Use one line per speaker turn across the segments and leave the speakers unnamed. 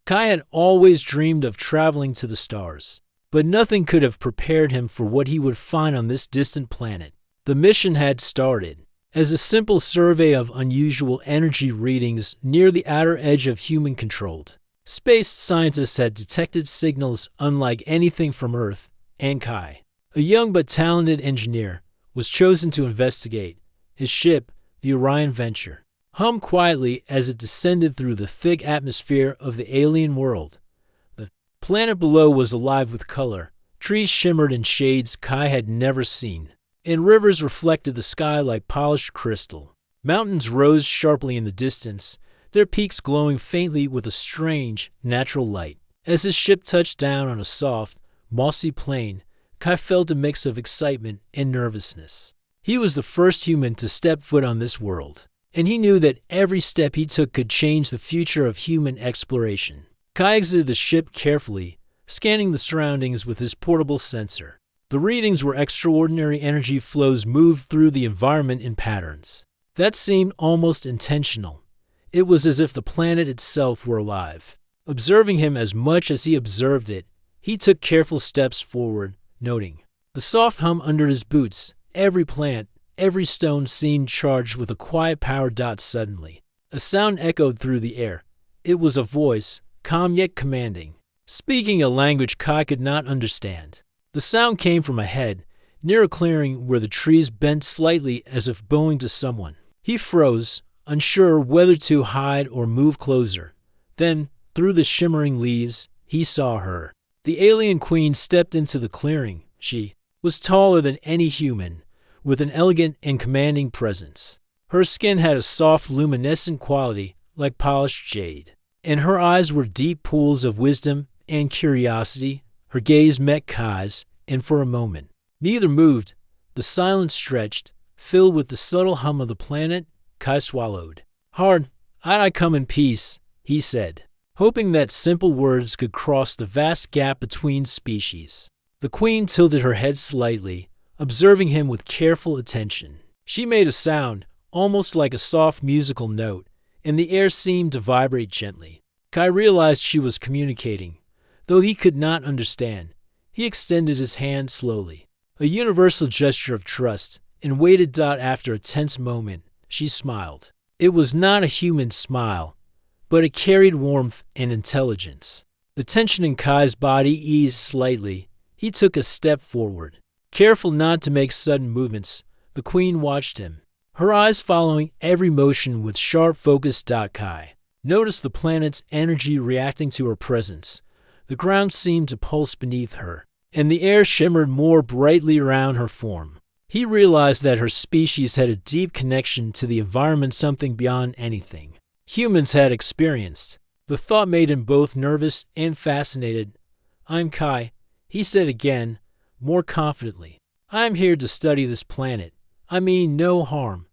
Kai had always dreamed of traveling to the stars, but nothing could have prepared him for what he would find on this distant planet. The mission had started as a simple survey of unusual energy readings near the outer edge of human-controlled space. Scientists had detected signals unlike anything from Earth, and Kai, a young but talented engineer, was chosen to investigate. His ship, the Orion Venture, hummed quietly as it descended through the thick atmosphere of the alien world. The planet below was alive with color. Trees shimmered in shades Kai had never seen, and rivers reflected the sky like polished crystal. Mountains rose sharply in the distance, their peaks glowing faintly with a strange, natural light. As his ship touched down on a soft, mossy plain, Kai felt a mix of excitement and nervousness. He was the first human to step foot on this world, and he knew that every step he took could change the future of human exploration. Kai exited the ship carefully, scanning the surroundings with his portable sensor. The readings were extraordinary. Energy flows moved through the environment in patterns that seemed almost intentional. It was as if the planet itself were alive, observing him as much as he observed it. He took careful steps forward, noting the soft hum under his boots. Every plant, every stone seemed charged with a quiet power. Suddenly, a sound echoed through the air. It was a voice, calm yet commanding, speaking a language Kai could not understand. The sound came from ahead, near a clearing where the trees bent slightly as if bowing to someone. He froze, unsure whether to hide or move closer. Then, through the shimmering leaves, he saw her. The alien queen stepped into the clearing. She was taller than any human, with an elegant and commanding presence. Her skin had a soft, luminescent quality, like polished jade, and her eyes were deep pools of wisdom and curiosity. Her gaze met Kai's, and for a moment, neither moved. The silence stretched, filled with the subtle hum of the planet. Kai swallowed hard. "I come in peace," he said, hoping that simple words could cross the vast gap between species. The queen tilted her head slightly, observing him with careful attention. She made a sound, almost like a soft musical note, and the air seemed to vibrate gently. Kai realized she was communicating, though he could not understand. He extended his hand slowly, a universal gesture of trust, and waited. After a tense moment, she smiled. It was not a human smile, but it carried warmth and intelligence. The tension in Kai's body eased slightly. He took a step forward, careful not to make sudden movements. The queen watched him, her eyes following every motion with sharp focus. Kai noticed the planet's energy reacting to her presence. The ground seemed to pulse beneath her, and the air shimmered more brightly around her form. He realized that her species had a deep connection to the environment, something beyond anything humans had experienced. The thought made him both nervous and fascinated. "I'm Kai," he said again, more confidently. "I'm here to study this planet. I mean no harm."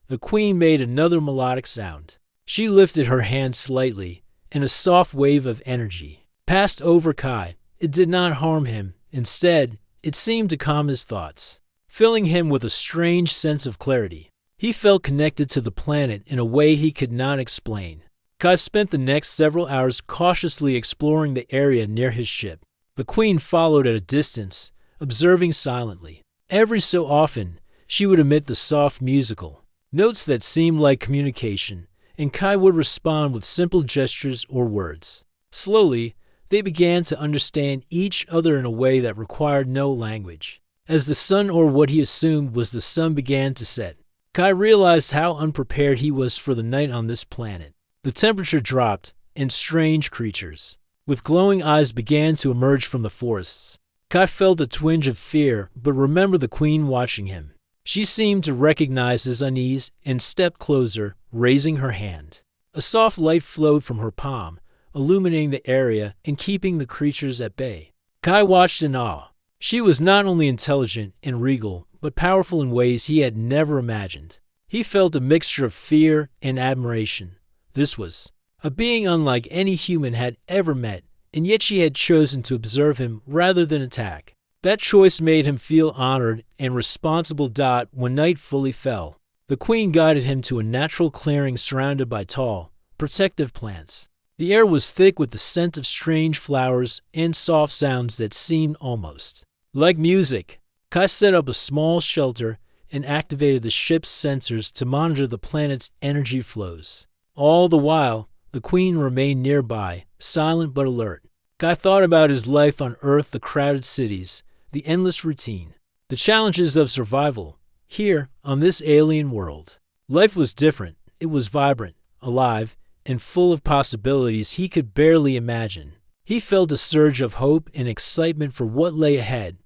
The queen made another melodic sound. She lifted her hand slightly, and a soft wave of energy passed over Kai. It did not harm him. Instead, it seemed to calm his thoughts, filling him with a strange sense of clarity. He felt connected to the planet in a way he could not explain. Kai spent the next several hours cautiously exploring the area near his ship. The queen followed at a distance, observing silently. Every so often, she would emit the soft musical notes that seemed like communication, and Kai would respond with simple gestures or words. Slowly, they began to understand each other in a way that required no language. As the sun, or what he assumed was the sun, began to set, Kai realized how unprepared he was for the night on this planet. The temperature dropped, and strange creatures with glowing eyes began to emerge from the forests. Kai felt a twinge of fear, but remembered the queen watching him. She seemed to recognize his unease and stepped closer, raising her hand. A soft light flowed from her palm, illuminating the area and keeping the creatures at bay. Kai watched in awe. She was not only intelligent and regal, but powerful in ways he had never imagined. He felt a mixture of fear and admiration. This was a being unlike any human had ever met, and yet she had chosen to observe him rather than attack. That choice made him feel honored and responsible. When night fully fell, the queen guided him to a natural clearing surrounded by tall, protective plants. The air was thick with the scent of strange flowers and soft sounds that seemed almost like music. Kai set up a small shelter and activated the ship's sensors to monitor the planet's energy flows. All the while, the Queen remained nearby, silent but alert. Kai thought about his life on Earth, the crowded cities, the endless routine, the challenges of survival. Here, on this alien world, life was different. It was vibrant, alive, and full of possibilities he could barely imagine. He felt a surge of hope and excitement for what lay ahead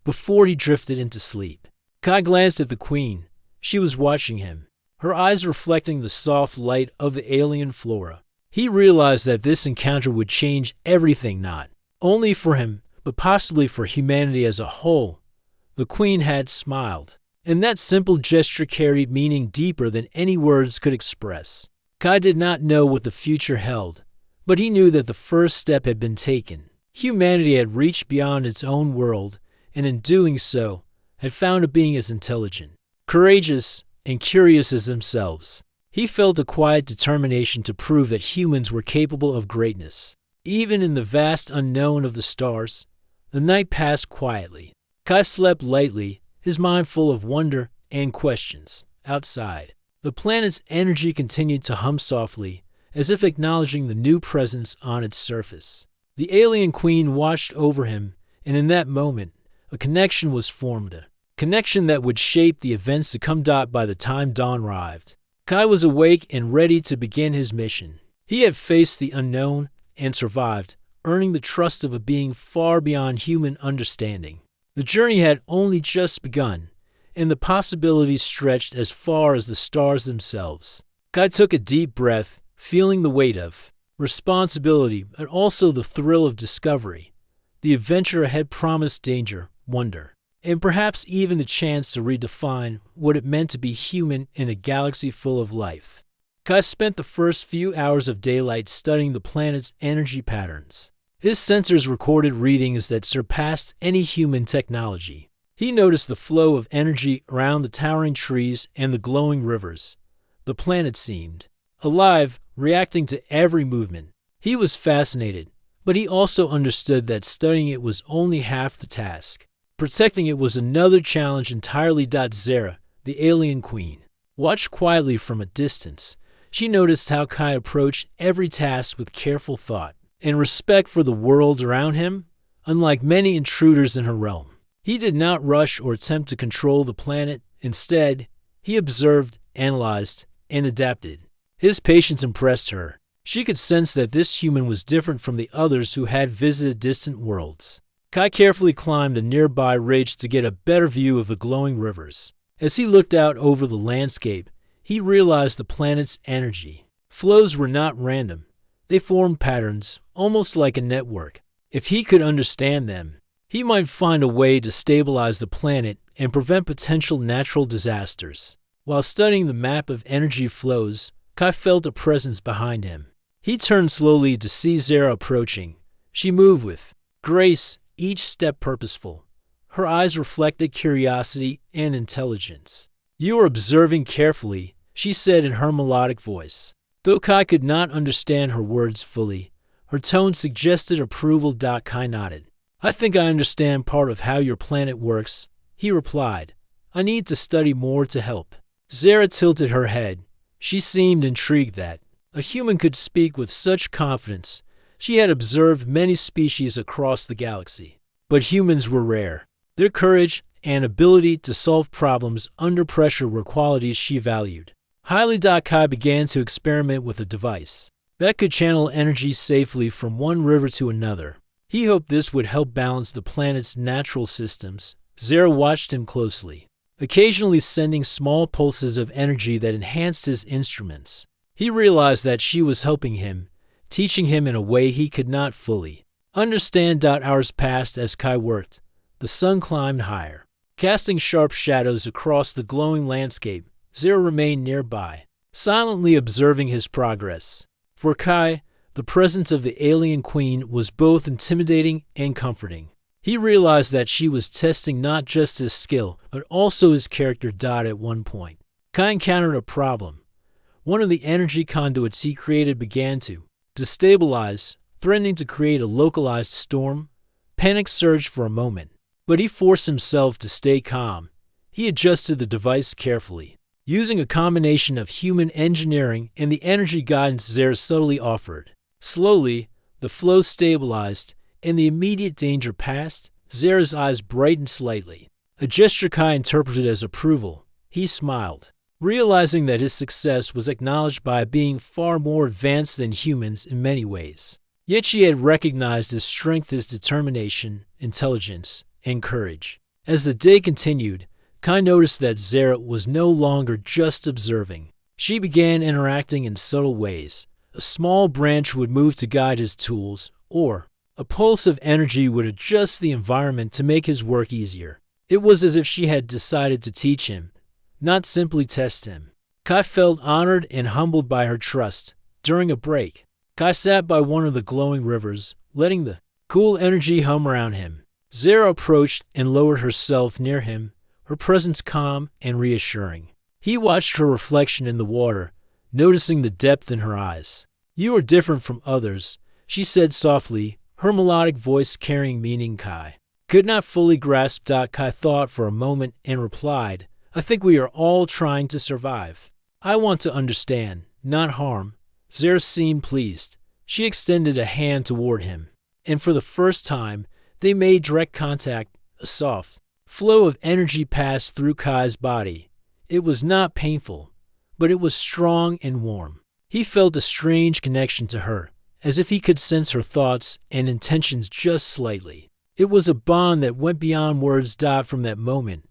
before he drifted into sleep. Kai glanced at the Queen. She was watching him, her eyes reflecting the soft light of the alien flora. He realized that this encounter would change everything, not only for him, but possibly for humanity as a whole. The Queen had smiled, and that simple gesture carried meaning deeper than any words could express. Kai did not know what the future held, but he knew that the first step had been taken. Humanity had reached beyond its own world, and in doing so, had found a being as intelligent, courageous, and curious as themselves. He felt a quiet determination to prove that humans were capable of greatness. Even in the vast unknown of the stars, the night passed quietly. Kai slept lightly, his mind full of wonder and questions. Outside, the planet's energy continued to hum softly, as if acknowledging the new presence on its surface. The alien Queen watched over him, and in that moment, a connection was formed, a connection that would shape the events to come. By the time dawn arrived, Kai was awake and ready to begin his mission. He had faced the unknown and survived, earning the trust of a being far beyond human understanding. The journey had only just begun, and the possibilities stretched as far as the stars themselves. Kai took a deep breath, feeling the weight of responsibility, but also the thrill of discovery. The adventure ahead promised danger, wonder, and perhaps even the chance to redefine what it meant to be human in a galaxy full of life. Kai spent the first few hours of daylight studying the planet's energy patterns. His sensors recorded readings that surpassed any human technology. He noticed the flow of energy around the towering trees and the glowing rivers. The planet seemed alive, reacting to every movement. He was fascinated, but he also understood that studying it was only half the task. Protecting it was another challenge entirely. Zera, the alien Queen, watched quietly from a distance. She noticed how Kai approached every task with careful thought and respect for the world around him. Unlike many intruders in her realm, he did not rush or attempt to control the planet. Instead, he observed, analyzed, and adapted. His patience impressed her. She could sense that this human was different from the others who had visited distant worlds. Kai carefully climbed a nearby ridge to get a better view of the glowing rivers. As he looked out over the landscape, he realized the planet's energy flows were not random. They formed patterns, almost like a network. If he could understand them, he might find a way to stabilize the planet and prevent potential natural disasters. While studying the map of energy flows, Kai felt a presence behind him. He turned slowly to see Zera approaching. She moved with grace, each step purposeful. Her eyes reflected curiosity and intelligence. "You are observing carefully," she said in her melodic voice. Though Kai could not understand her words fully, her tone suggested approval. Kai nodded. "I think I understand part of how your planet works," he replied. "I need to study more to help." Zera tilted her head. She seemed intrigued that a human could speak with such confidence. She had observed many species across the galaxy, but humans were rare. Their courage and ability to solve problems under pressure were qualities she valued. Highly. Kai began to experiment with a device that could channel energy safely from one river to another. He hoped this would help balance the planet's natural systems. Zera watched him closely, occasionally sending small pulses of energy that enhanced his instruments. He realized that she was helping him, teaching him in a way he could not fully understand. Hours passed as Kai worked. The sun climbed higher, casting sharp shadows across the glowing landscape. Zera remained nearby, silently observing his progress. For Kai, the presence of the alien Queen was both intimidating and comforting. He realized that she was testing not just his skill, but also his character. At one point, Kai encountered a problem. One of the energy conduits he created began to destabilized, threatening to create a localized storm. Panic surged for a moment, but he forced himself to stay calm. He adjusted the device carefully, using a combination of human engineering and the energy guidance Zara subtly offered. Slowly, the flow stabilized, and the immediate danger passed. Zara's eyes brightened slightly, a gesture Kai interpreted as approval. He smiled, realizing that his success was acknowledged by a being far more advanced than humans in many ways. Yet she had recognized his strength, his determination, intelligence, and courage. As the day continued, Kai noticed that Zara was no longer just observing. She began interacting in subtle ways. A small branch would move to guide his tools, or a pulse of energy would adjust the environment to make his work easier. It was as if she had decided to teach him, not simply test him. Kai felt honored and humbled by her trust. During a break, Kai sat by one of the glowing rivers, letting the cool energy hum around him. Zara approached and lowered herself near him, her presence calm and reassuring. He watched her reflection in the water, noticing the depth in her eyes. "You are different from others," she said softly, her melodic voice carrying meaning. Kai could not fully grasp. Kai thought for a moment and replied, "I think we are all trying to survive. I want to understand, not harm." Zara seemed pleased. She extended a hand toward him, and for the first time, they made direct contact. A soft flow of energy passed through Kai's body. It was not painful, but it was strong and warm. He felt a strange connection to her, as if he could sense her thoughts and intentions just slightly. It was a bond that went beyond words. From that moment,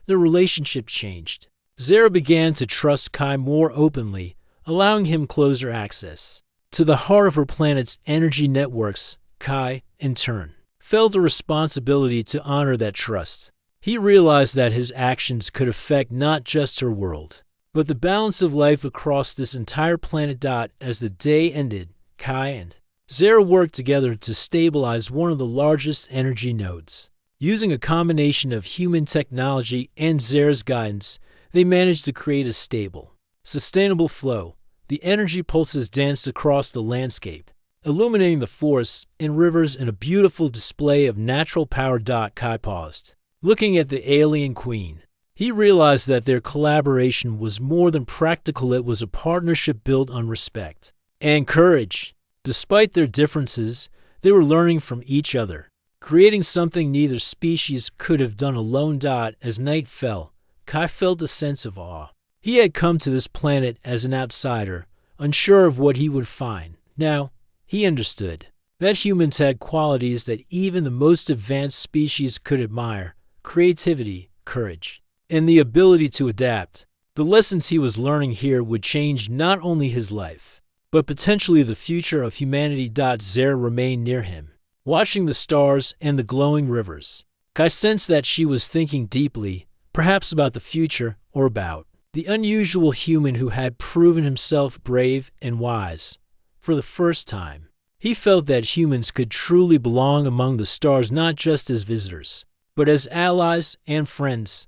the relationship changed. Zara began to trust Kai more openly, allowing him closer access to the heart of her planet's energy networks. Kai, in turn, felt a responsibility to honor that trust. He realized that his actions could affect not just her world, but the balance of life across this entire planet. As the day ended, Kai and Zara worked together to stabilize one of the largest energy nodes. Using a combination of human technology and Zara's guidance, they managed to create a stable, sustainable flow. The energy pulses danced across the landscape, illuminating the forests and rivers in a beautiful display of natural power. Kai paused, looking at the alien queen. He realized that their collaboration was more than practical. It was a partnership built on respect and courage. Despite their differences, they were learning from each other, creating something neither species could have done alone. As night fell, Kai felt a sense of awe. He had come to this planet as an outsider, unsure of what he would find. Now, he understood that humans had qualities that even the most advanced species could admire: creativity, courage, and the ability to adapt. The lessons he was learning here would change not only his life, but potentially the future of humanity. Zara remained near him, watching the stars and the glowing rivers. Kai sensed that she was thinking deeply, perhaps about the future or about the unusual human who had proven himself brave and wise. For the first time, he felt that humans could truly belong among the stars, not just as visitors, but as allies and friends.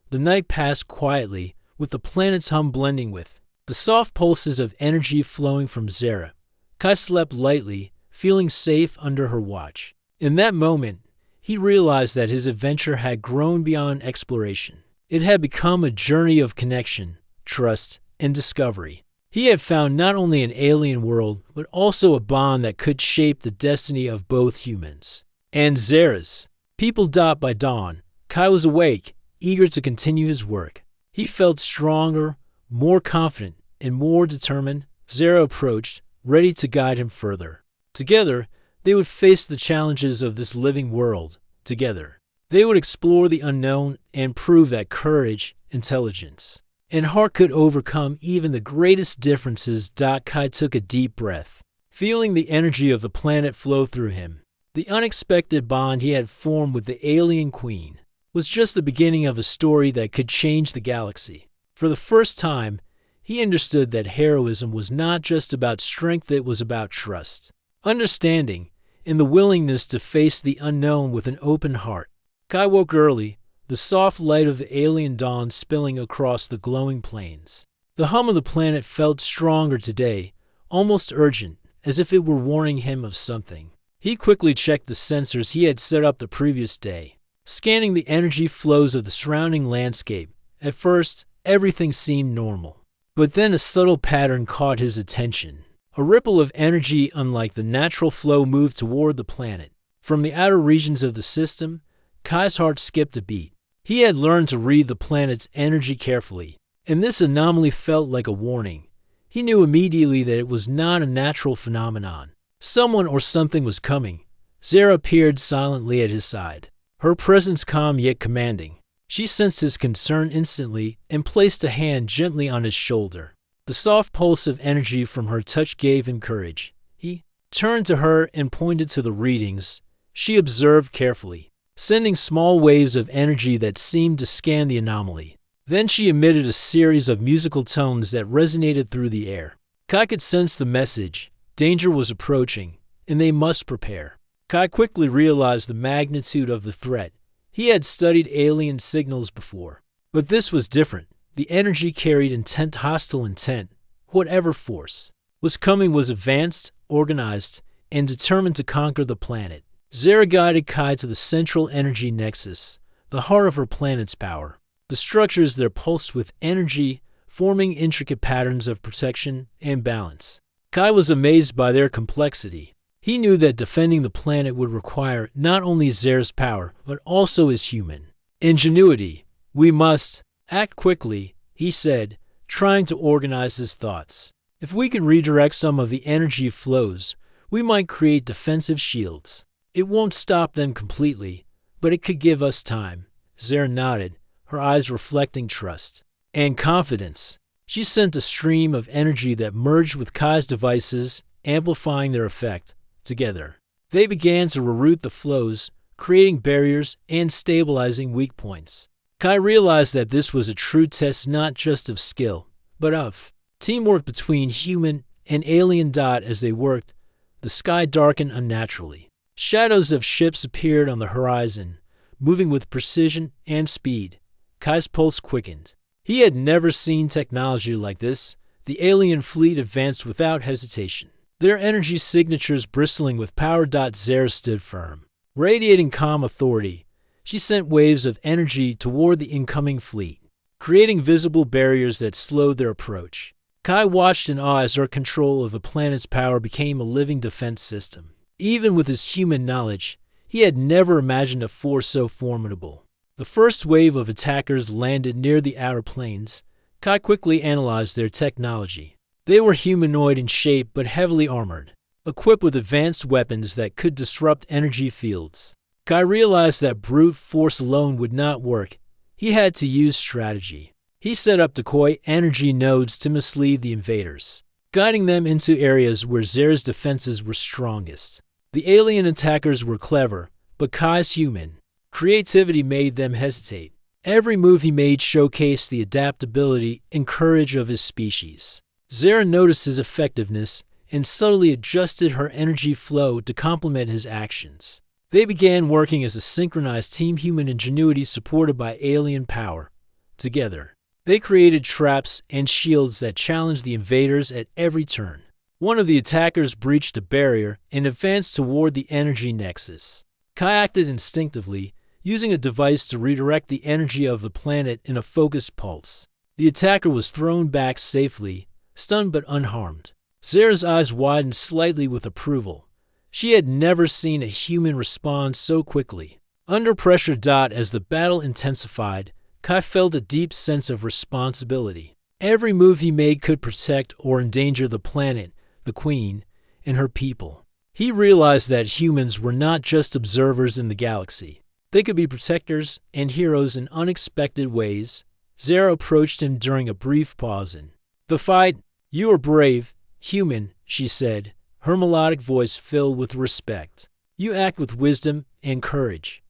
The night passed quietly, with the planet's hum blending with the soft pulses of energy flowing from Zara. Kai slept lightly, feeling safe under her watch. In that moment, he realized that his adventure had grown beyond exploration. It had become a journey of connection, trust, and discovery. He had found not only an alien world, but also a bond that could shape the destiny of both humans and Zara's people. By dawn, Kai was awake, eager to continue his work. He felt stronger, more confident, and more determined. Zara approached, ready to guide him further. Together, they would face the challenges of this living world. Together, they would explore the unknown and prove that courage, intelligence, and heart could overcome even the greatest differences. Kai took a deep breath, feeling the energy of the planet flow through him. The unexpected bond he had formed with the alien queen was just the beginning of a story that could change the galaxy. For the first time, he understood that heroism was not just about strength, it was about trust, understanding, and the willingness to face the unknown with an open heart. Kai woke early, the soft light of the alien dawn spilling across the glowing plains. The hum of the planet felt stronger today, almost urgent, as if it were warning him of something. He quickly checked the sensors he had set up the previous day, scanning the energy flows of the surrounding landscape. At first, everything seemed normal. But then a subtle pattern caught his attention. A ripple of energy unlike the natural flow moved toward the planet. From the outer regions of the system, Kai's heart skipped a beat. He had learned to read the planet's energy carefully, and this anomaly felt like a warning. He knew immediately that it was not a natural phenomenon. Someone or something was coming. Zara appeared silently at his side, her presence calm yet commanding. She sensed his concern instantly and placed a hand gently on his shoulder. The soft pulse of energy from her touch gave him courage. He turned to her and pointed to the readings. She observed carefully, sending small waves of energy that seemed to scan the anomaly. Then she emitted a series of musical tones that resonated through the air. Kai could sense the message. Danger was approaching, and they must prepare. Kai quickly realized the magnitude of the threat. He had studied alien signals before, but this was different. The energy carried intent, hostile intent. Whatever force was coming was advanced, organized, and determined to conquer the planet. Zara guided Kai to the central energy nexus, the heart of her planet's power. The structures there pulsed with energy, forming intricate patterns of protection and balance. Kai was amazed by their complexity. He knew that defending the planet would require not only Zara's power, but also his human ingenuity. We must act quickly, he said, trying to organize his thoughts. If we can redirect some of the energy flows, we might create defensive shields. It won't stop them completely, but it could give us time. Zara nodded, her eyes reflecting trust and confidence. She sent a stream of energy that merged with Kai's devices, amplifying their effect. Together, they began to reroute the flows, creating barriers and stabilizing weak points. Kai realized that this was a true test not just of skill, but of teamwork between human and alien. As they worked, the sky darkened unnaturally. Shadows of ships appeared on the horizon, moving with precision and speed. Kai's pulse quickened. He had never seen technology like this. The alien fleet advanced without hesitation, their energy signatures bristling with power. Zara stood firm, radiating calm authority. She sent waves of energy toward the incoming fleet, creating visible barriers that slowed their approach. Kai watched in awe as her control of the planet's power became a living defense system. Even with his human knowledge, he had never imagined a force so formidable. The first wave of attackers landed near the outer planes. Kai quickly analyzed their technology. They were humanoid in shape but heavily armored, equipped with advanced weapons that could disrupt energy fields. Kai realized that brute force alone would not work. He had to use strategy. He set up decoy energy nodes to mislead the invaders, guiding them into areas where Zara's defenses were strongest. The alien attackers were clever, but Kai's human creativity made them hesitate. Every move he made showcased the adaptability and courage of his species. Zara noticed his effectiveness and subtly adjusted her energy flow to complement his actions. They began working as a synchronized team, human ingenuity supported by alien power. Together, they created traps and shields that challenged the invaders at every turn. One of the attackers breached a barrier and advanced toward the energy nexus. Kai acted instinctively, using a device to redirect the energy of the planet in a focused pulse. The attacker was thrown back safely, stunned but unharmed. Zara's eyes widened slightly with approval. She had never seen a human respond so quickly. Under pressure. As the battle intensified, Kai felt a deep sense of responsibility. Every move he made could protect or endanger the planet, the Queen, and her people. He realized that humans were not just observers in the galaxy. They could be protectors and heroes in unexpected ways. Zara approached him during a brief pause in the fight. "You are brave, human," she said, her melodic voice filled with respect. "You act with wisdom and courage.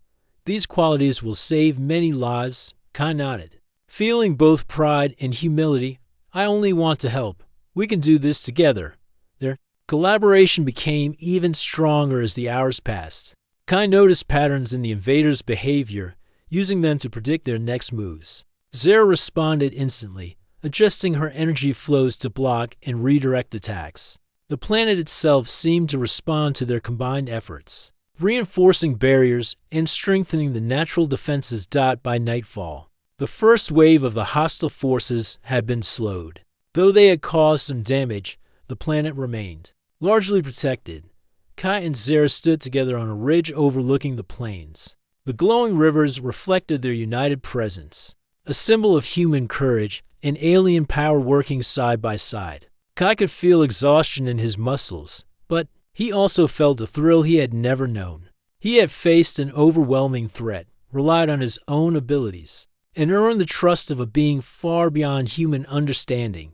These qualities will save many lives." Kai nodded, feeling both pride and humility. "I only want to help. We can do this together." Their collaboration became even stronger as the hours passed. Kai noticed patterns in the invaders' behavior, using them to predict their next moves. Zara responded instantly, adjusting her energy flows to block and redirect attacks. The planet itself seemed to respond to their combined efforts, reinforcing barriers and strengthening the natural defenses. By nightfall, the first wave of the hostile forces had been slowed. Though they had caused some damage, the planet remained largely protected. Kai and Zara stood together on a ridge overlooking the plains. The glowing rivers reflected their united presence, a symbol of human courage and alien power working side by side. Kai could feel exhaustion in his muscles, but he also felt a thrill he had never known. He had faced an overwhelming threat, relied on his own abilities, and earned the trust of a being far beyond human understanding.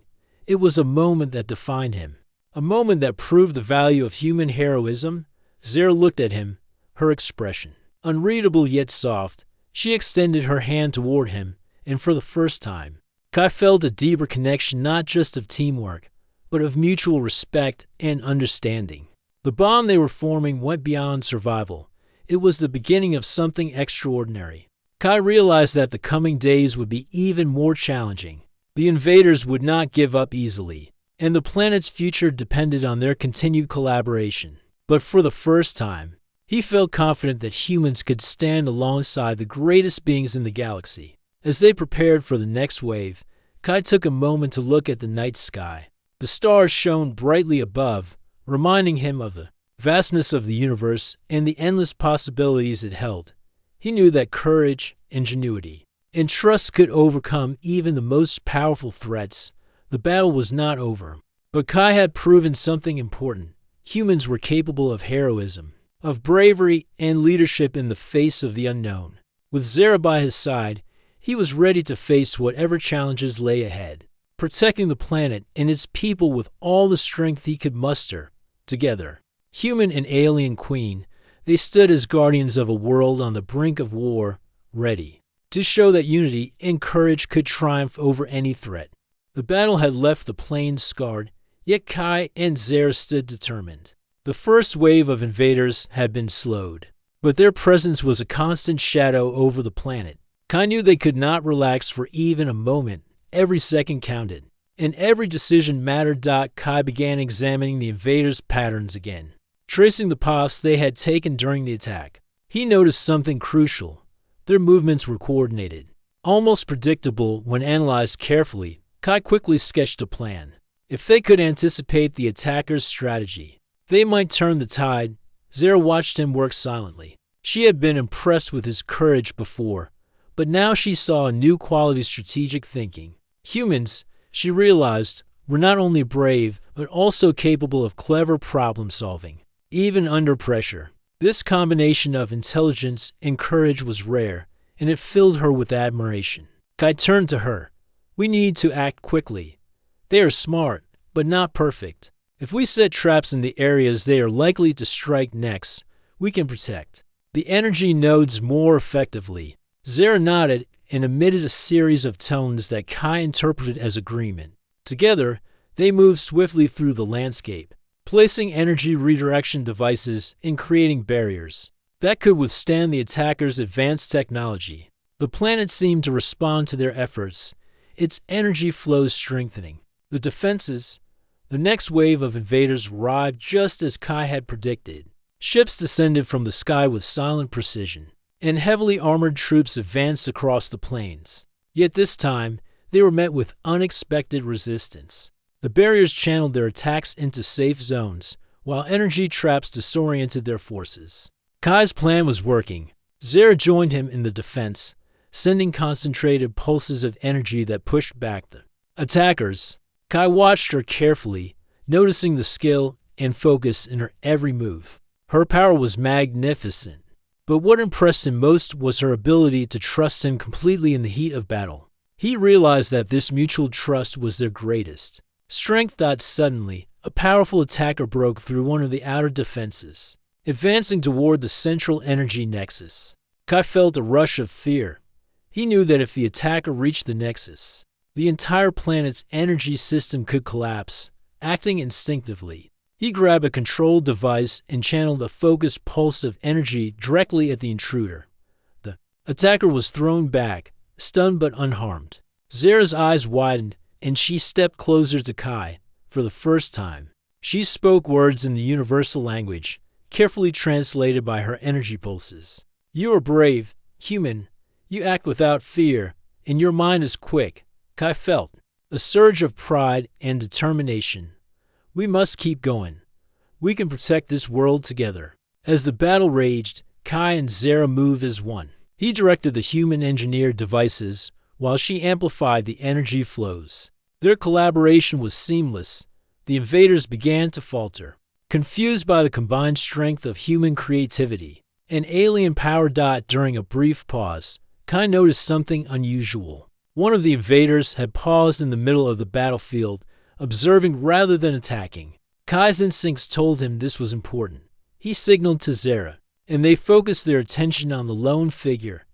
It was a moment that defined him, a moment that proved the value of human heroism. Zara looked at him, her expression unreadable yet soft. She extended her hand toward him, and for the first time, Kai felt a deeper connection, not just of teamwork, but of mutual respect and understanding. The bond they were forming went beyond survival. It was the beginning of something extraordinary. Kai realized that the coming days would be even more challenging. The invaders would not give up easily, and the planet's future depended on their continued collaboration. But for the first time, he felt confident that humans could stand alongside the greatest beings in the galaxy. As they prepared for the next wave, Kai took a moment to look at the night sky. The stars shone brightly above, reminding him of the vastness of the universe and the endless possibilities it held. He knew that courage, ingenuity, and trust could overcome even the most powerful threats. The battle was not over, but Kai had proven something important. Humans were capable of heroism, of bravery and leadership in the face of the unknown. With Zara by his side, he was ready to face whatever challenges lay ahead, protecting the planet and its people with all the strength he could muster. Together, human and alien queen, they stood as guardians of a world on the brink of war, ready to show that unity and courage could triumph over any threat. The battle had left the plains scarred, yet Kai and Zara stood determined. The first wave of invaders had been slowed, but their presence was a constant shadow over the planet. Kai knew they could not relax for even a moment. Every second counted, and every decision mattered. Kai began examining the invaders' patterns again, tracing the paths they had taken during the attack. He noticed something crucial. Their movements were coordinated, almost predictable when analyzed carefully. Kai quickly sketched a plan. If they could anticipate the attacker's strategy, they might turn the tide. Zara watched him work silently. She had been impressed with his courage before, but now she saw a new quality: strategic thinking. Humans, she realized, were not only brave, but also capable of clever problem solving, even under pressure. This combination of intelligence and courage was rare, and it filled her with admiration. Kai turned to her. "We need to act quickly. They are smart, but not perfect. If we set traps in the areas they are likely to strike next, we can protect the energy nodes more effectively." Zara nodded and emitted a series of tones that Kai interpreted as agreement. Together, they moved swiftly through the landscape, placing energy redirection devices and creating barriers that could withstand the attackers' advanced technology. The planet seemed to respond to their efforts, its energy flows strengthening. The defenses, the next wave of invaders arrived just as Kai had predicted. Ships descended from the sky with silent precision, and heavily armored troops advanced across the plains. Yet this time, they were met with unexpected resistance. The barriers channeled their attacks into safe zones, while energy traps disoriented their forces. Kai's plan was working. Zara joined him in the defense, sending concentrated pulses of energy that pushed back the attackers. Kai watched her carefully, noticing the skill and focus in her every move. Her power was magnificent, but what impressed him most was her ability to trust him completely in the heat of battle. He realized that this mutual trust was their greatest strength. Suddenly, a powerful attacker broke through one of the outer defenses, advancing toward the central energy nexus. Kai felt a rush of fear. He knew that if the attacker reached the nexus, the entire planet's energy system could collapse. Acting instinctively, he grabbed a control device and channeled a focused pulse of energy directly at the intruder. The attacker was thrown back, stunned but unharmed. Zara's eyes widened, and she stepped closer to Kai. For the first time, She spoke words in the universal language, carefully translated by her energy pulses. You are brave, human. You act without fear, and your mind is quick. Kai felt a surge of pride and determination. We must keep going. We can protect this world together. As the battle raged, Kai and Zara moved as one. He directed the human-engineered devices, while she amplified the energy flows. Their collaboration was seamless. The invaders began to falter, confused by the combined strength of human creativity and alien power. During a brief pause, Kai noticed something unusual. One of the invaders had paused in the middle of the battlefield, observing rather than attacking. Kai's instincts told him this was important. He signaled to Zara, and they focused their attention on the lone figure.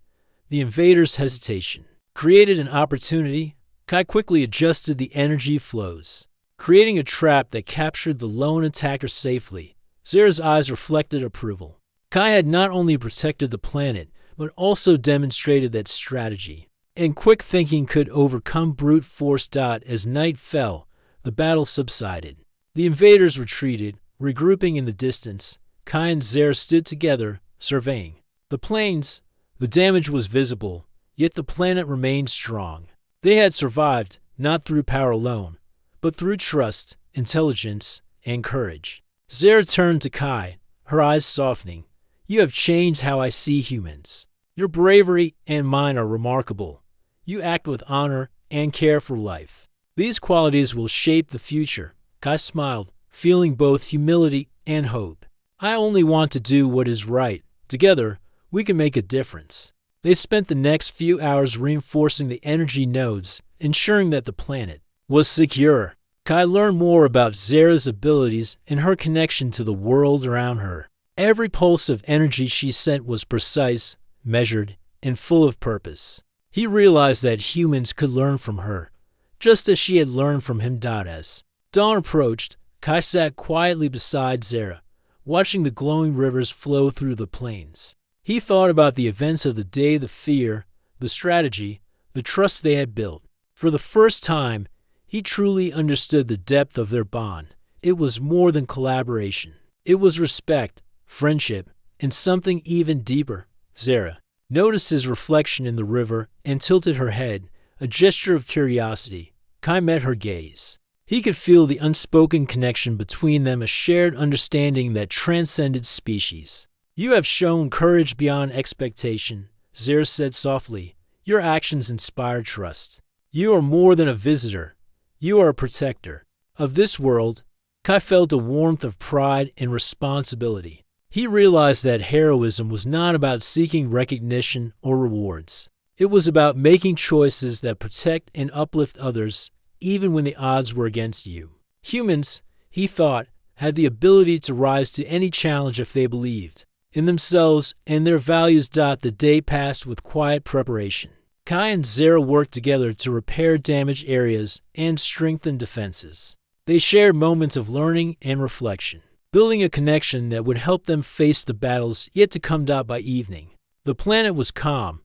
The invader's hesitation created an opportunity. Kai quickly adjusted the energy flows, creating a trap that captured the lone attacker safely. Zara's eyes reflected approval. Kai had not only protected the planet, but also demonstrated that strategy and quick thinking could overcome brute force. As night fell, the battle subsided. The invaders retreated, regrouping in the distance. Kai and Zara stood together, surveying the plains. The damage was visible, yet the planet remained strong. They had survived, not through power alone, but through trust, intelligence, and courage. Zara turned to Kai, her eyes softening. You have changed how I see humans. Your bravery and mine are remarkable. You act with honor and care for life. These qualities will shape the future. Kai smiled, feeling both humility and hope. I only want to do what is right. Together, we can make a difference. They spent the next few hours reinforcing the energy nodes, ensuring that the planet was secure. Kai learned more about Zara's abilities and her connection to the world around her. Every pulse of energy she sent was precise, measured, and full of purpose. He realized that humans could learn from her, just as she had learned from him. As dawn approached, Kai sat quietly beside Zara, watching the glowing rivers flow through the plains. He thought about the events of the day, the fear, the strategy, the trust they had built. For the first time, he truly understood the depth of their bond. It was more than collaboration. It was respect, friendship, and something even deeper. Zara noticed his reflection in the river and tilted her head, a gesture of curiosity. Kai met her gaze. He could feel the unspoken connection between them, a shared understanding that transcended species. You have shown courage beyond expectation, Zara said softly. Your actions inspire trust. You are more than a visitor. You are a protector of this world. Kai felt a warmth of pride and responsibility. He realized that heroism was not about seeking recognition or rewards. It was about making choices that protect and uplift others, even when the odds were against you. Humans, he thought, had the ability to rise to any challenge if they believed in themselves and their values. The day passed with quiet preparation. Kai and Zara worked together to repair damaged areas and strengthen defenses. They shared moments of learning and reflection, building a connection that would help them face the battles yet to come. By evening, the planet was calm,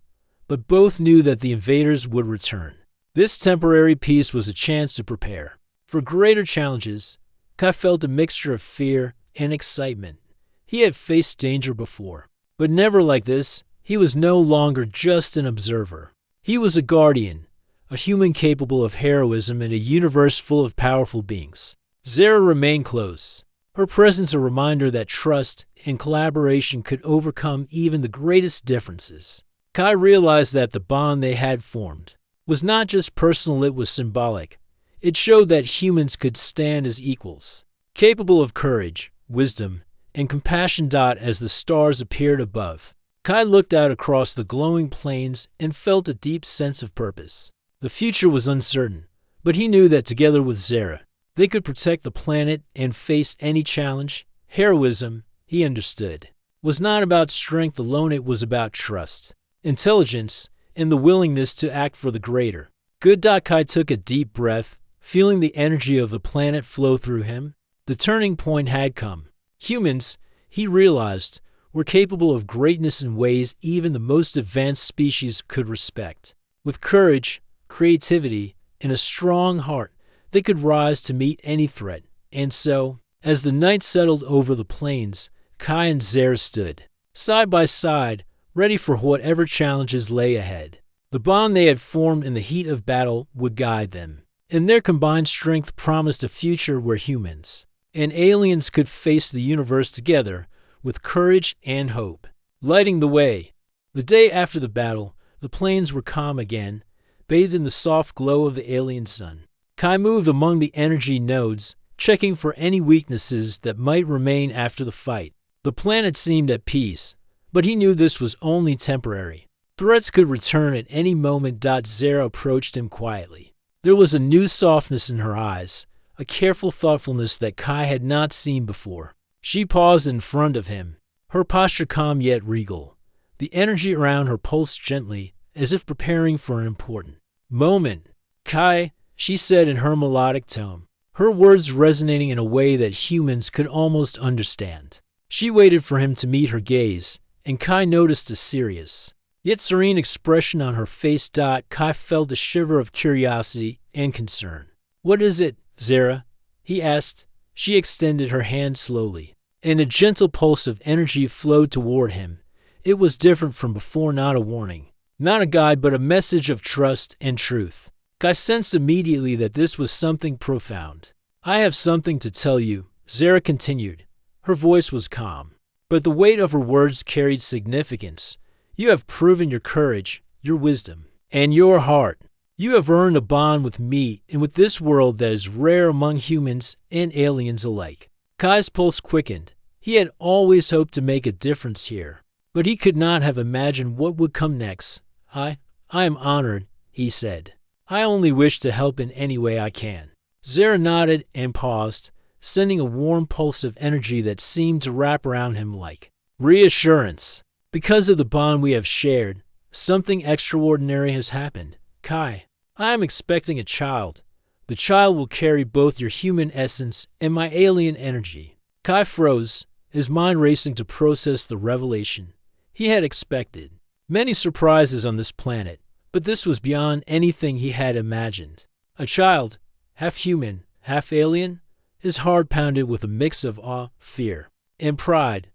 but both knew that the invaders would return. This temporary peace was a chance to prepare for greater challenges. Kai felt a mixture of fear and excitement. He had faced danger before, but never like this. He was no longer just an observer. He was a guardian, a human capable of heroism in a universe full of powerful beings. Zara remained close, her presence a reminder that trust and collaboration could overcome even the greatest differences. Kai realized that the bond they had formed was not just personal, it was symbolic. It showed that humans could stand as equals, capable of courage, wisdom, and compassion. As the stars appeared above, Kai looked out across the glowing plains and felt a deep sense of purpose. The future was uncertain, but he knew that together with Zara, they could protect the planet and face any challenge. Heroism, he understood, was not about strength alone, it was about trust, intelligence, and the willingness to act for the greater good. Kai took a deep breath, feeling the energy of the planet flow through him. The turning point had come. Humans, he realized, were capable of greatness in ways even the most advanced species could respect. With courage, creativity, and a strong heart, they could rise to meet any threat. And so, As the night settled over the plains, Kai and Zara stood, side by side, ready for whatever challenges lay ahead. The bond they had formed in the heat of battle would guide them, and their combined strength promised a future where humans and aliens could face the universe together with courage and hope. Lighting the way. The day after the battle, the plains were calm again, bathed in the soft glow of the alien sun. Kai moved among the energy nodes, checking for any weaknesses that might remain after the fight. The planet seemed at peace, but he knew this was only temporary. Threats could return at any moment. Zara approached him quietly. There was a new softness in her eyes, a careful thoughtfulness that Kai had not seen before. She paused in front of him, her posture calm yet regal. The energy around her pulsed gently, as if preparing for an important moment. "Kai," she said in her melodic tone, her words resonating in a way that humans could almost understand. She waited for him to meet her gaze, and Kai noticed a serious, yet serene expression on her face. Kai felt a shiver of curiosity and concern. "What is it, Zara?" he asked. She extended her hand slowly, and a gentle pulse of energy flowed toward him. It was different from before, not a warning, not a guide, but a message of trust and truth. Kai sensed immediately that this was something profound. "I have something to tell you," Zara continued. Her voice was calm, but the weight of her words carried significance. "You have proven your courage, your wisdom, and your heart. You have earned a bond with me and with this world that is rare among humans and aliens alike." Kai's pulse quickened. He had always hoped to make a difference here, but he could not have imagined what would come next. I am honored," he said. "I only wish to help in any way I can." Zara nodded and paused, sending a warm pulse of energy that seemed to wrap around him like reassurance. "Because of the bond we have shared, something extraordinary has happened. Kai, I am expecting a child. The child will carry both your human essence and my alien energy." Kai froze, his mind racing to process the revelation. He had expected many surprises on this planet, but this was beyond anything he had imagined. A child, half human, half alien? His heart pounded with a mix of awe, fear, and pride.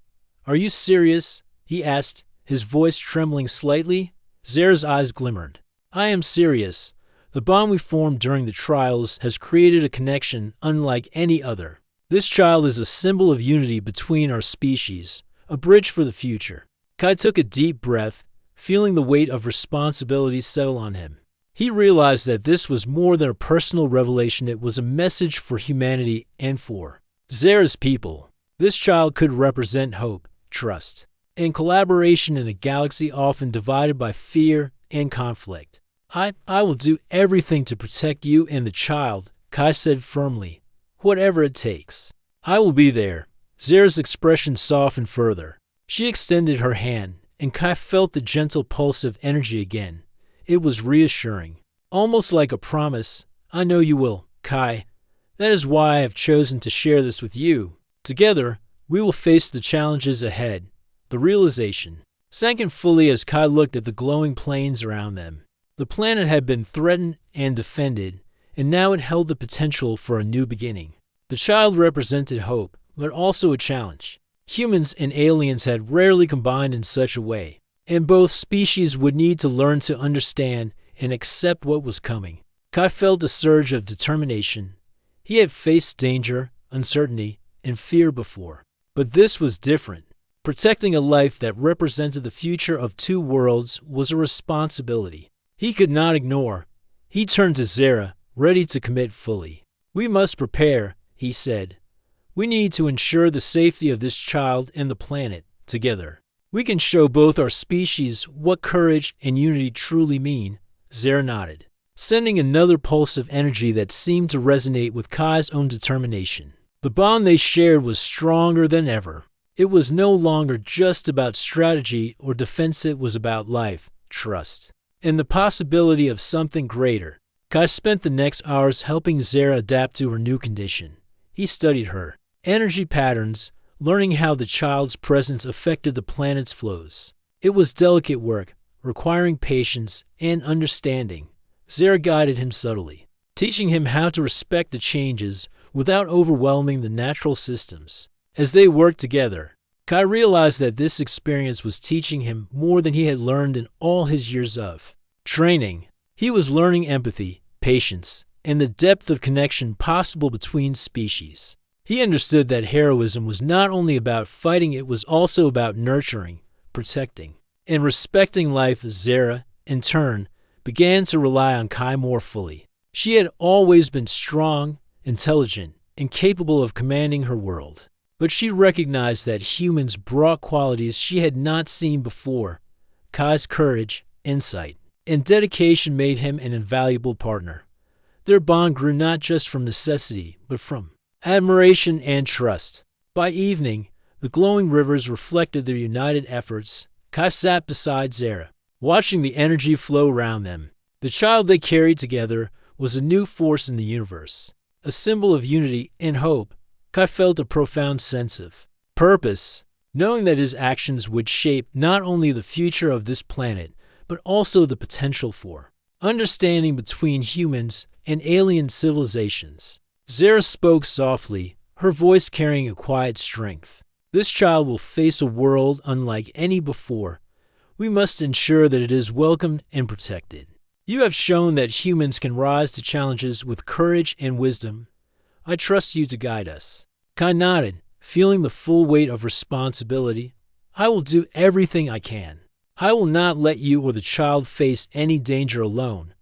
"Are you serious?" he asked, his voice trembling slightly. Zara's eyes glimmered. "I am serious. The bond we formed during the trials has created a connection unlike any other. This child is a symbol of unity between our species, a bridge for the future." Kai took a deep breath, feeling the weight of responsibility settle on him. He realized that this was more than a personal revelation. It was a message for humanity and for Zara's people. This child could represent hope, trust, and collaboration in a galaxy often divided by fear and conflict. I will do everything to protect you and the child," Kai said firmly. "Whatever it takes. I will be there." Zara's expression softened further. She extended her hand, and Kai felt the gentle pulse of energy again. It was reassuring, almost like a promise. "I know you will, Kai. That is why I have chosen to share this with you. Together, we will face the challenges ahead." The realization sank in fully as Kai looked at the glowing plains around them. The planet had been threatened and defended, and now it held the potential for a new beginning. The child represented hope, but also a challenge. Humans and aliens had rarely combined in such a way, and both species would need to learn to understand and accept what was coming. Kai felt a surge of determination. He had faced danger, uncertainty, and fear before, but this was different. Protecting a life that represented the future of two worlds was a responsibility he could not ignore. He turned to Zara, ready to commit fully. "We must prepare," he said. "We need to ensure the safety of this child and the planet together. We can show both our species what courage and unity truly mean." Zara nodded, sending another pulse of energy that seemed to resonate with Kai's own determination. The bond they shared was stronger than ever. It was no longer just about strategy or defense. It was about life, trust, and the possibility of something greater. Kai spent the next hours helping Zara adapt to her new condition. He studied her energy patterns, learning how the child's presence affected the planet's flows. It was delicate work, requiring patience and understanding. Zara guided him subtly, teaching him how to respect the changes without overwhelming the natural systems. As they worked together, Kai realized that this experience was teaching him more than he had learned in all his years of training. He was learning empathy, patience, and the depth of connection possible between species. He understood that heroism was not only about fighting, it was also about nurturing, protecting, and respecting life. Zara, in turn, began to rely on Kai more fully. She had always been strong, intelligent, and capable of commanding her world. But she recognized that humans brought qualities she had not seen before. Kai's courage, insight, and dedication made him an invaluable partner. Their bond grew not just from necessity, but from admiration and trust. By evening, the glowing rivers reflected their united efforts. Kai sat beside Zara, watching the energy flow around them. The child they carried together was a new force in the universe, a symbol of unity and hope. Kai felt a profound sense of purpose, knowing that his actions would shape not only the future of this planet, but also the potential for understanding between humans and alien civilizations. Zara spoke softly, her voice carrying a quiet strength. This child will face a world unlike any before. We must ensure that it is welcomed and protected. You have shown that humans can rise to challenges with courage and wisdom. I trust you to guide us. Kai nodded, feeling the full weight of responsibility. I will do everything I can. I will not let you or the child face any danger alone.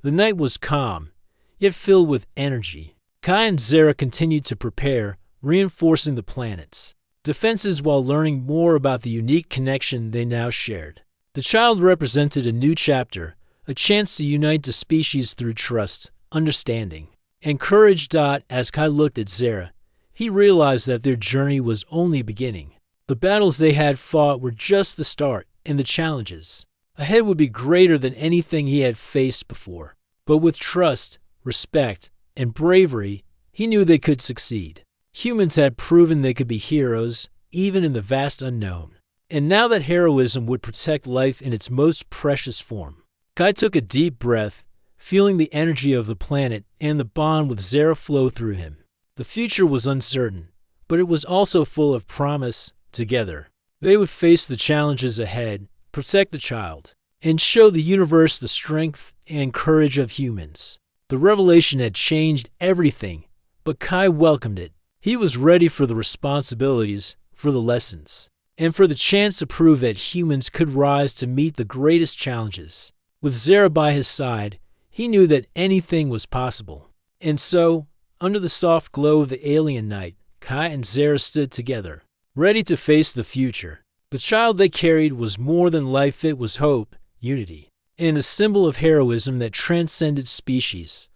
The night was calm, yet filled with energy. Kai and Zara continued to prepare, reinforcing the planet's defenses while learning more about the unique connection they now shared. The child represented a new chapter, a chance to unite the species through trust, understanding, and courage. As Kai looked at Zara, he realized that their journey was only beginning. The battles they had fought were just the start, and the challenges ahead would be greater than anything he had faced before. But with trust, respect, and bravery, he knew they could succeed. Humans had proven they could be heroes, even in the vast unknown. And now that heroism would protect life in its most precious form. Kai took a deep breath, feeling the energy of the planet and the bond with Zara flow through him. The future was uncertain, but it was also full of promise. Together, they would face the challenges ahead, protect the child, and show the universe the strength and courage of humans. The revelation had changed everything, but Kai welcomed it. He was ready for the responsibilities, for the lessons, and for the chance to prove that humans could rise to meet the greatest challenges. With Zara by his side, he knew that anything was possible. And so, under the soft glow of the alien night, Kai and Zara stood together, ready to face the future. The child they carried was more than life, it was hope, unity, and a symbol of heroism that transcended species.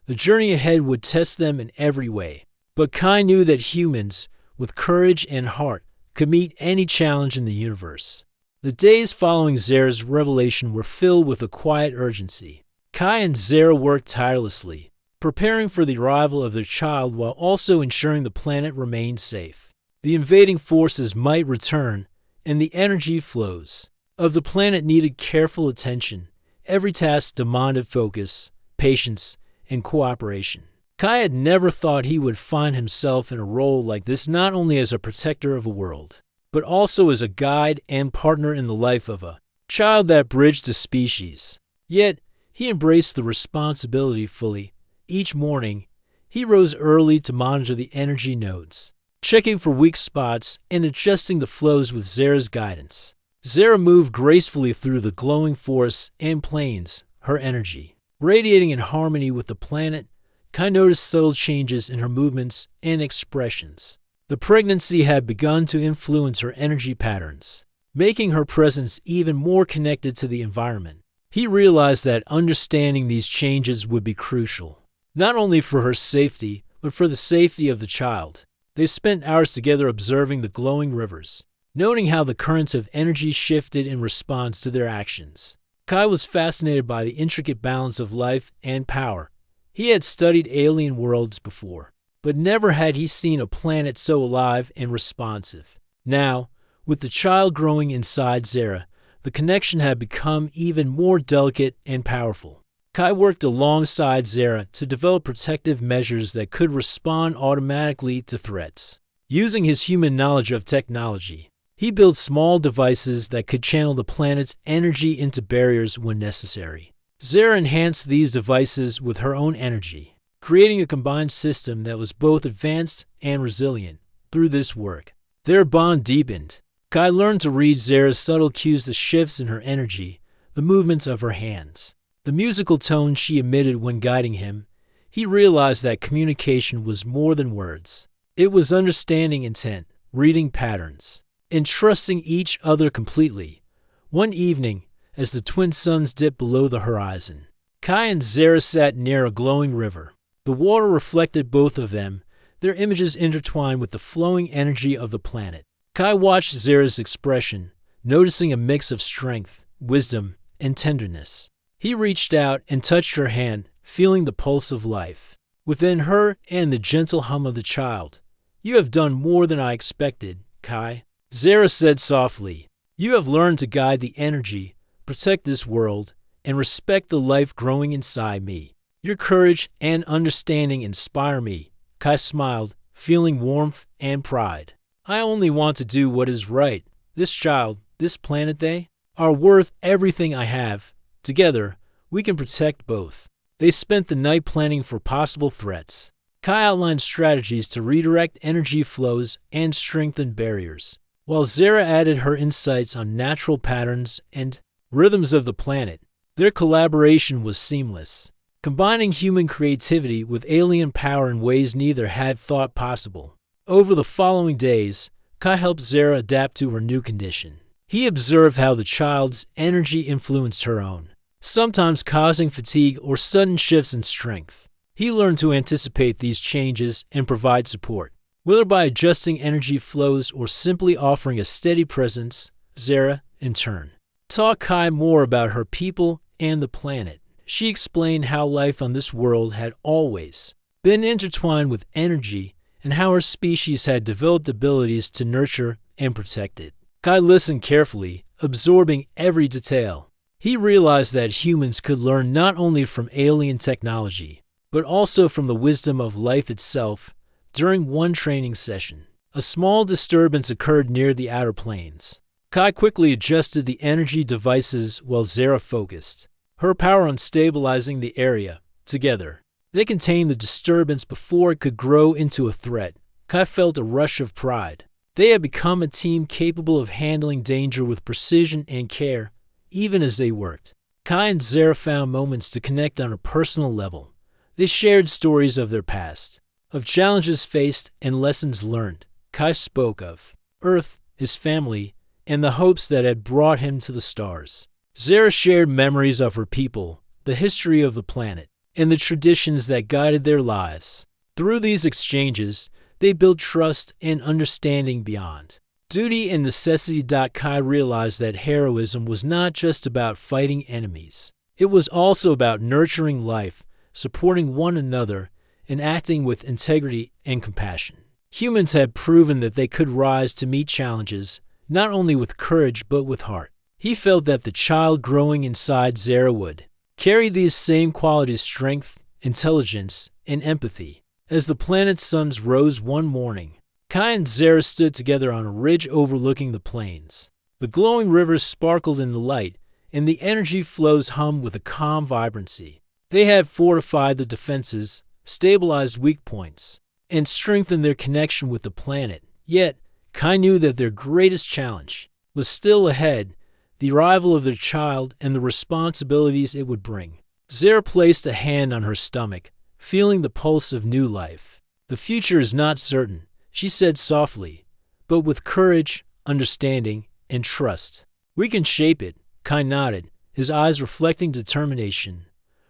The journey ahead would test them in every way. But Kai knew that humans, with courage and heart, could meet any challenge in the universe. The days following Zara's revelation were filled with a quiet urgency. Kai and Zara worked tirelessly, preparing for the arrival of their child while also ensuring the planet remained safe. The invading forces might return, and the energy flows of the planet needed careful attention. Every task demanded focus, patience, and cooperation. Kai had never thought he would find himself in a role like this, not only as a protector of a world, but also as a guide and partner in the life of a child that bridged the species. Yet, he embraced the responsibility fully. Each morning, he rose early to monitor the energy nodes, checking for weak spots and adjusting the flows with Zara's guidance. Zara moved gracefully through the glowing forests and plains, her energy radiating in harmony with the planet. Kai noticed subtle changes in her movements and expressions. The pregnancy had begun to influence her energy patterns, making her presence even more connected to the environment. He realized that understanding these changes would be crucial, not only for her safety, but for the safety of the child. They spent hours together observing the glowing rivers, noting how the currents of energy shifted in response to their actions. Kai was fascinated by the intricate balance of life and power. He had studied alien worlds before, but never had he seen a planet so alive and responsive. Now, with the child growing inside Zara, the connection had become even more delicate and powerful. Kai worked alongside Zara to develop protective measures that could respond automatically to threats. Using his human knowledge of technology, he built small devices that could channel the planet's energy into barriers when necessary. Zara enhanced these devices with her own energy, creating a combined system that was both advanced and resilient. Through this work, their bond deepened. Kai learned to read Zara's subtle cues, the shifts in her energy, the movements of her hands, the musical tone she emitted when guiding him. He realized that communication was more than words. It was understanding intent, reading patterns, and trusting each other completely. One evening, as the twin suns dipped below the horizon, Kai and Zara sat near a glowing river. The water reflected both of them, their images intertwined with the flowing energy of the planet. Kai watched Zara's expression, noticing a mix of strength, wisdom, and tenderness. He reached out and touched her hand, feeling the pulse of life within her and the gentle hum of the child. "You have done more than I expected, Kai," Zara said softly. "You have learned to guide the energy, protect this world, and respect the life growing inside me. Your courage and understanding inspire me." Kai smiled, feeling warmth and pride. "I only want to do what is right. This child, this planet, they are worth everything I have. Together, we can protect both." They spent the night planning for possible threats. Kai outlined strategies to redirect energy flows and strengthen barriers, while Zara added her insights on natural patterns and rhythms of the planet. Their collaboration was seamless, combining human creativity with alien power in ways neither had thought possible. Over the following days, Kai helped Zara adapt to her new condition. He observed how the child's energy influenced her own, sometimes causing fatigue or sudden shifts in strength. He learned to anticipate these changes and provide support, whether by adjusting energy flows or simply offering a steady presence. Zara, in turn, taught Kai more about her people and the planet. She explained how life on this world had always been intertwined with energy and how her species had developed abilities to nurture and protect it. Kai listened carefully, absorbing every detail. He realized that humans could learn not only from alien technology, but also from the wisdom of life itself. During one training session, a small disturbance occurred near the outer planes. Kai quickly adjusted the energy devices while Zara focused her power on stabilizing the area. Together, they contained the disturbance before it could grow into a threat. Kai felt a rush of pride. They had become a team capable of handling danger with precision and care, even as they worked. Kai and Zara found moments to connect on a personal level. They shared stories of their past, of challenges faced and lessons learned. Kai spoke of Earth, his family, and the hopes that had brought him to the stars. Zara shared memories of her people, the history of the planet, and the traditions that guided their lives. Through these exchanges, they built trust and understanding beyond duty and necessity. Kai realized that heroism was not just about fighting enemies. It was also about nurturing life, supporting one another, and acting with integrity and compassion. Humans had proven that they could rise to meet challenges, not only with courage but with heart. He felt that the child growing inside Zara would carry these same qualities: strength, intelligence, and empathy. As the planet's suns rose one morning, Kai and Zara stood together on a ridge overlooking the plains. The glowing rivers sparkled in the light, and the energy flows hummed with a calm vibrancy. They had fortified the defenses, stabilized weak points, and strengthened their connection with the planet. Yet, Kai knew that their greatest challenge was still ahead: the arrival of their child and the responsibilities it would bring. Zara placed a hand on her stomach, feeling the pulse of new life. "The future is not certain," she said softly, "but with courage, understanding, and trust, we can shape it." Kai nodded, his eyes reflecting determination.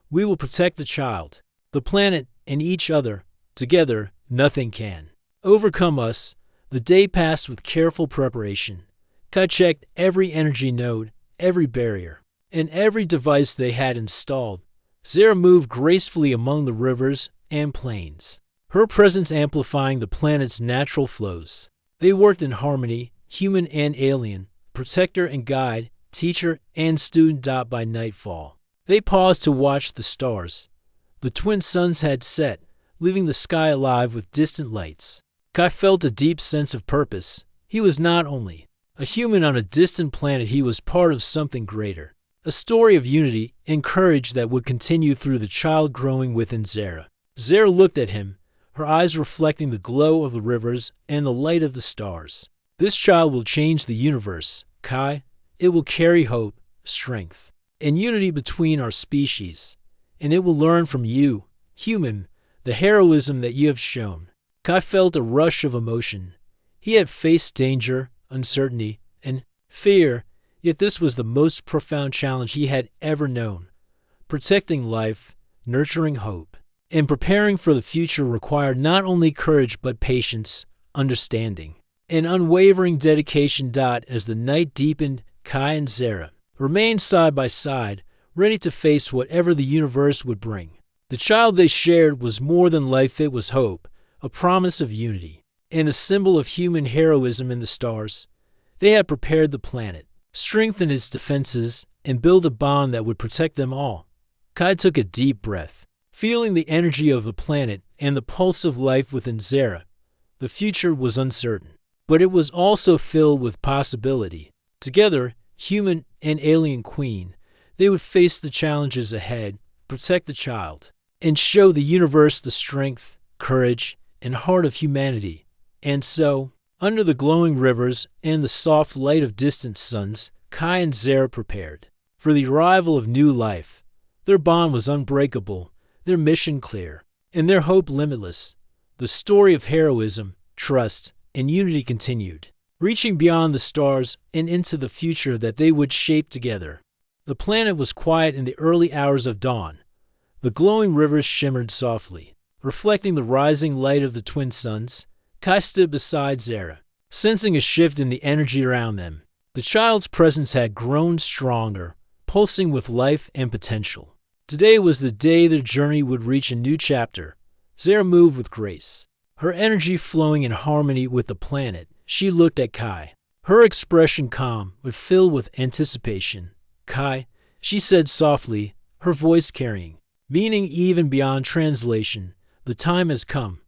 "We will protect the child, the planet, and each other. Together, nothing can overcome us." The day passed with careful preparation. Kai checked every energy node, every barrier, and every device they had installed. Zara moved gracefully among the rivers and plains, her presence amplifying the planet's natural flows. They worked in harmony, human and alien, protector and guide, teacher and student. By nightfall, They paused to watch the stars. The twin suns had set, leaving the sky alive with distant lights. Kai felt a deep sense of purpose. He was not only a human on a distant planet, he was part of something greater. A story of unity and courage that would continue through the child growing within Zara. Zara looked at him, her eyes reflecting the glow of the rivers and the light of the stars. This child will change the universe, Kai. It will carry hope, strength, and unity between our species. And it will learn from you, human, the heroism that you have shown. Kai felt a rush of emotion. He had faced danger, uncertainty, and fear, yet this was the most profound challenge he had ever known. Protecting life, nurturing hope, and preparing for the future required not only courage but patience, understanding, and unwavering dedication. As the night deepened, Kai and Zara remained side by side, ready to face whatever the universe would bring. The child they shared was more than life, it was hope, a promise of unity, and a symbol of human heroism in the stars. They had prepared the planet, strengthened its defenses, and built a bond that would protect them all. Kai took a deep breath, feeling the energy of the planet and the pulse of life within Zara. The future was uncertain, but it was also filled with possibility. Together, human and alien queen, they would face the challenges ahead, protect the child, and show the universe the strength, courage, and heart of humanity. And so, under the glowing rivers and the soft light of distant suns, Kai and Zara prepared for the arrival of new life. Their bond was unbreakable, their mission clear, and their hope limitless. The story of heroism, trust, and unity continued, reaching beyond the stars and into the future that they would shape together. The planet was quiet in the early hours of dawn. The glowing rivers shimmered softly, reflecting the rising light of the twin suns. Kai stood beside Zara, sensing a shift in the energy around them. The child's presence had grown stronger, pulsing with life and potential. Today was the day their journey would reach a new chapter. Zara moved with grace, her energy flowing in harmony with the planet. She looked at Kai, her expression calm but filled with anticipation. "Kai," she said softly, her voice carrying meaning even beyond translation, "the time has come.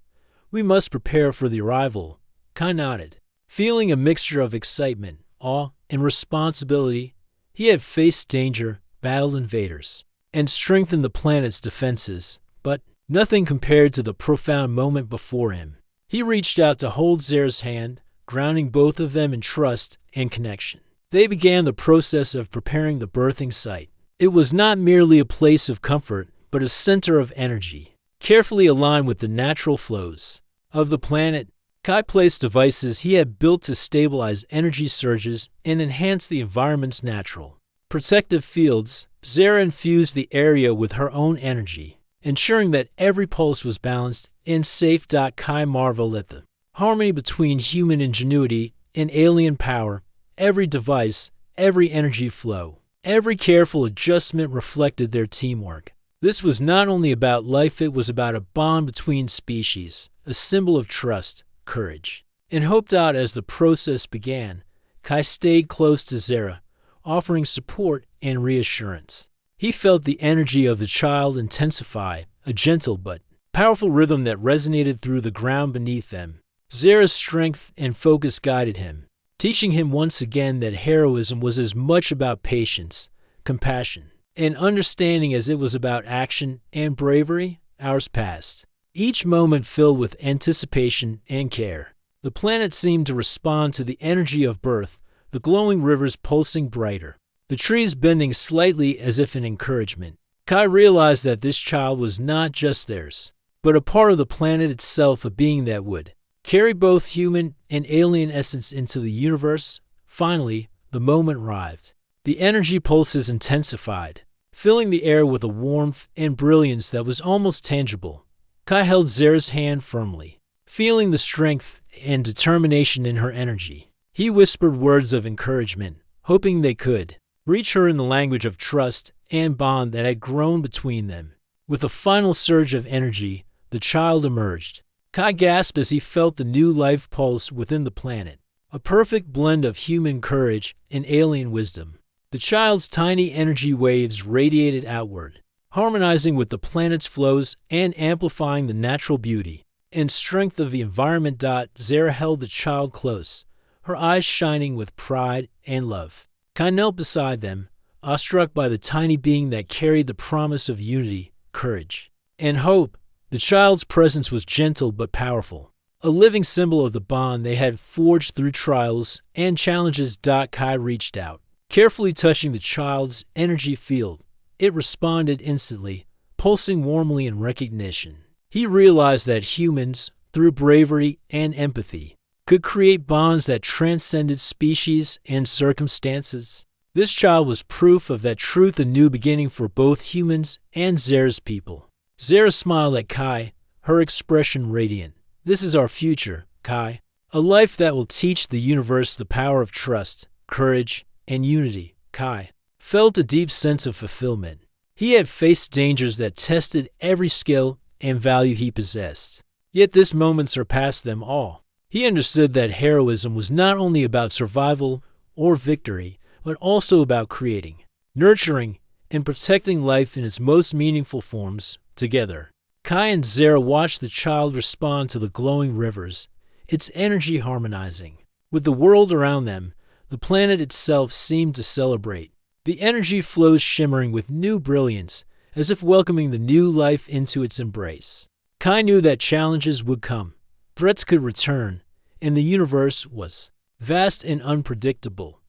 We must prepare for the arrival." Kai nodded, feeling a mixture of excitement, awe, and responsibility. He had faced danger, battled invaders, and strengthened the planet's defenses, but nothing compared to the profound moment before him. He reached out to hold Zara's hand, grounding both of them in trust and connection. They began the process of preparing the birthing site. It was not merely a place of comfort, but a center of energy, carefully aligned with the natural flows of the planet. Kai placed devices he had built to stabilize energy surges and enhance the environment's natural protective fields. Zara infused the area with her own energy, ensuring that every pulse was balanced and safe. Kai marveled at the harmony between human ingenuity and alien power. Every device, every energy flow, every careful adjustment reflected their teamwork. This was not only about life, it was about a bond between species, a symbol of trust, courage, and hope. As the process began, Kai stayed close to Zara, offering support and reassurance. He felt the energy of the child intensify, a gentle but powerful rhythm that resonated through the ground beneath them. Zara's strength and focus guided him, teaching him once again that heroism was as much about patience, compassion, and understanding as it was about action and bravery. Hours passed, each moment filled with anticipation and care. The planet seemed to respond to the energy of birth, the glowing rivers pulsing brighter, the trees bending slightly as if in encouragement. Kai realized that this child was not just theirs, but a part of the planet itself, a being that would carry both human and alien essence into the universe. Finally, the moment arrived. The energy pulses intensified, filling the air with a warmth and brilliance that was almost tangible. Kai held Zara's hand firmly, feeling the strength and determination in her energy. He whispered words of encouragement, hoping they could reach her in the language of trust and bond that had grown between them. With a final surge of energy, the child emerged. Kai gasped as he felt the new life pulse within the planet, a perfect blend of human courage and alien wisdom. The child's tiny energy waves radiated outward, harmonizing with the planet's flows and amplifying the natural beauty and strength of the environment. Zara held the child close, her eyes shining with pride and love. Kai knelt beside them, awestruck by the tiny being that carried the promise of unity, courage, and hope. The child's presence was gentle but powerful, a living symbol of the bond they had forged through trials and challenges. Kai reached out, carefully touching the child's energy field. It responded instantly, pulsing warmly in recognition. He realized that humans, through bravery and empathy, could create bonds that transcended species and circumstances. This child was proof of that truth, a new beginning for both humans and Zara's people. Zara smiled at Kai, her expression radiant. This is our future, Kai. A life that will teach the universe the power of trust, courage, and unity. Kai felt a deep sense of fulfillment. He had faced dangers that tested every skill and value he possessed. Yet this moment surpassed them all. He understood that heroism was not only about survival or victory, but also about creating, nurturing, and protecting life in its most meaningful forms together. Kai and Zara watched the child respond to the glowing rivers, its energy harmonizing with the world around them. The planet itself seemed to celebrate. The energy flows shimmering with new brilliance, as if welcoming the new life into its embrace. Kai knew that challenges would come, threats could return, and the universe was vast and unpredictable.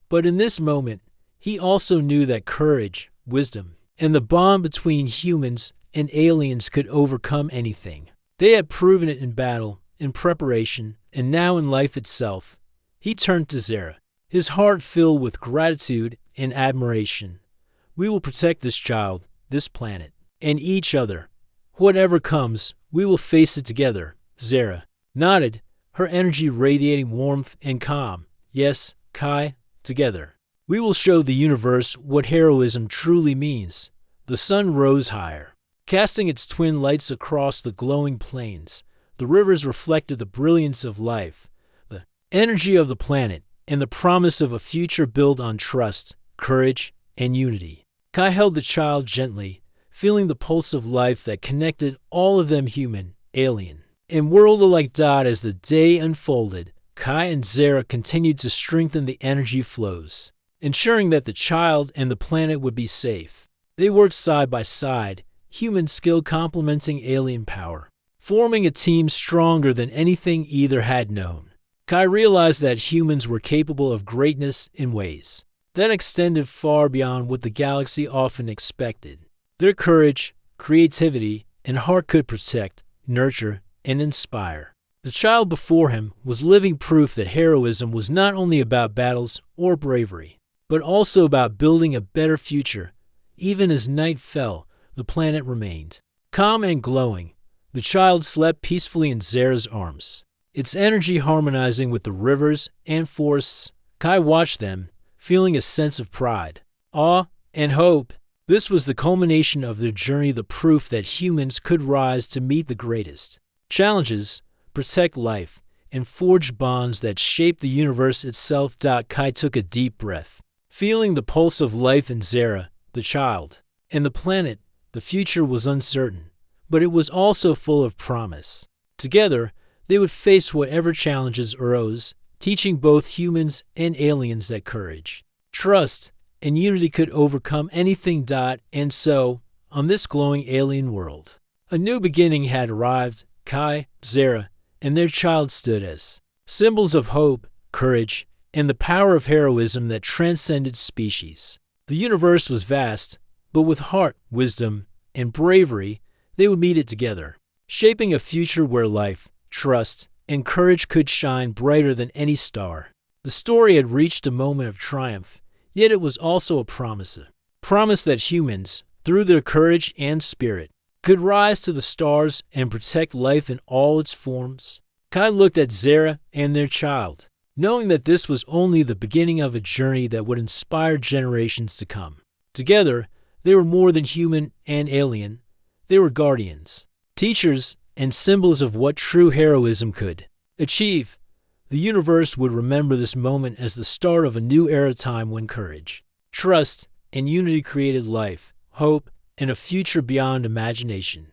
But in this moment, he also knew that courage, wisdom, and the bond between humans and aliens could overcome anything. They had proven it in battle, in preparation, and now in life itself. He turned to Zara, his heart filled with gratitude and admiration. We will protect this child, this planet, and each other. Whatever comes, we will face it together. Zara nodded, her energy radiating warmth and calm. Yes, Kai, together. We will show the universe what heroism truly means. The sun rose higher, casting its twin lights across the glowing plains. The rivers reflected the brilliance of life, the energy of the planet, and the promise of a future built on trust, courage, and unity. Kai held the child gently, feeling the pulse of life that connected all of them, human, alien, and world alike. As the day unfolded, Kai and Zara continued to strengthen the energy flows, ensuring that the child and the planet would be safe. They worked side by side, human skill complementing alien power, forming a team stronger than anything either had known. Kai realized that humans were capable of greatness in ways that extended far beyond what the galaxy often expected. Their courage, creativity, and heart could protect, nurture, and inspire. The child before him was living proof that heroism was not only about battles or bravery, but also about building a better future. Even as night fell, the planet remained calm and glowing. The child slept peacefully in Zara's arms, its energy harmonizing with the rivers and forests. Kai watched them, feeling a sense of pride, awe, and hope. This was the culmination of their journey, the proof that humans could rise to meet the greatest challenges, protect life, and forge bonds that shape the universe itself. Kai took a deep breath, feeling the pulse of life in Zara, the child, and the planet. The future was uncertain, but it was also full of promise. Together, they would face whatever challenges arose, teaching both humans and aliens that courage, trust, and unity could overcome anything. And so, on this glowing alien world, a new beginning had arrived. Kai, Zara, and their child stood as symbols of hope, courage, and the power of heroism that transcended species. The universe was vast, but with heart, wisdom, and bravery, they would meet it together, shaping a future where life, trust, and courage could shine brighter than any star. The story had reached a moment of triumph, yet it was also a promise that humans, through their courage and spirit, could rise to the stars and protect life in all its forms. Kai looked at Zara and their child, knowing that this was only the beginning of a journey that would inspire generations to come. Together, they were more than human and alien. They were guardians, teachers, and symbols of what true heroism could achieve. The universe would remember this moment as the start of a new era, time when courage, trust, and unity created life, hope, and a future beyond imagination.